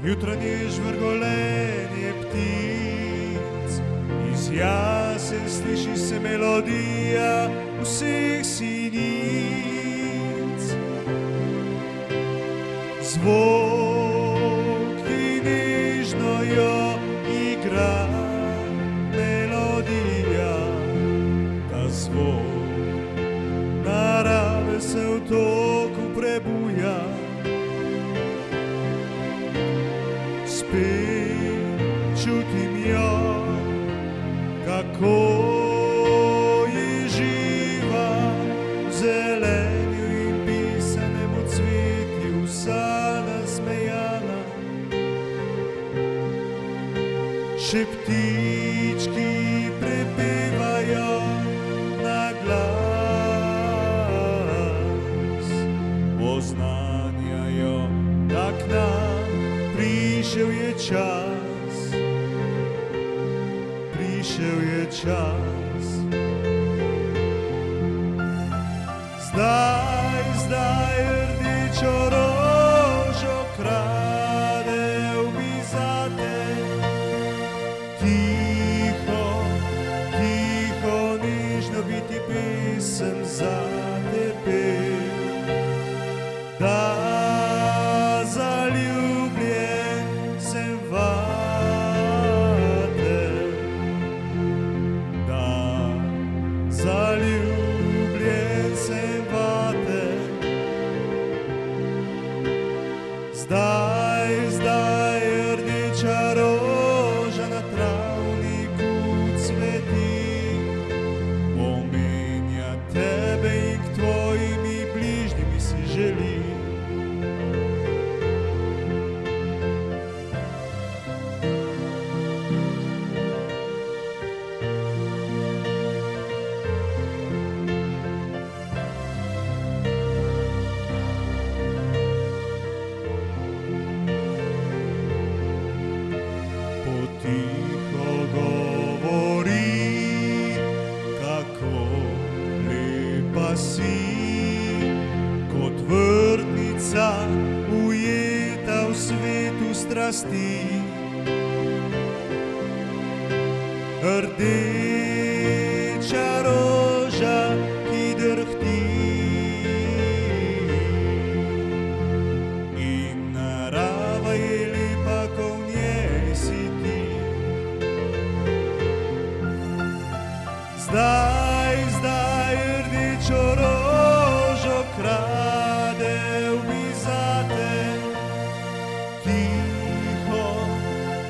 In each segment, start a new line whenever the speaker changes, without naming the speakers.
jutranje žvrgolenje ptic, iz jasen sliši se melodija vseh sinic. Zvok, ki nežno jo igra, melodija, ta zvok narave se v toku prebuja. Spet čutim jo, kako je živa v zelenju in pisanem odsvetju, vsa nasmejana. Še ptički prepevajo na glas, oznanjajo, da k nam prišel je čas, prišel je čas. Zdaj rdečo rožo kradel bi zate, tiho, tiho, nežno bi ti pesem zate pel, da zaljubljen sem vate, da zaljubljen sem vate. Zdaj rdeča roža na travniku cveti, omenja tebe in k tvojimi bližnjimi si želi. Tiho govori, kako lepa si, kot vrtnica ujeta v svetu strasti. Rdeča roža, ki drhti, in narava je lepa, ko v njej si ti. Zdaj rdečo rožo kradel bi zate, tiho,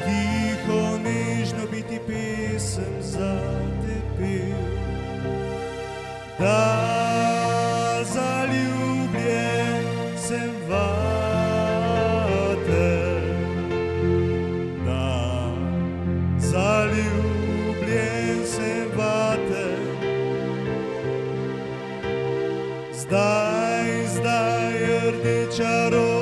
tiho, nežno bi ti pesem zate pel, da zaljubljen sem vate, da zaljubljen sem vate. Zdaj rdeča roža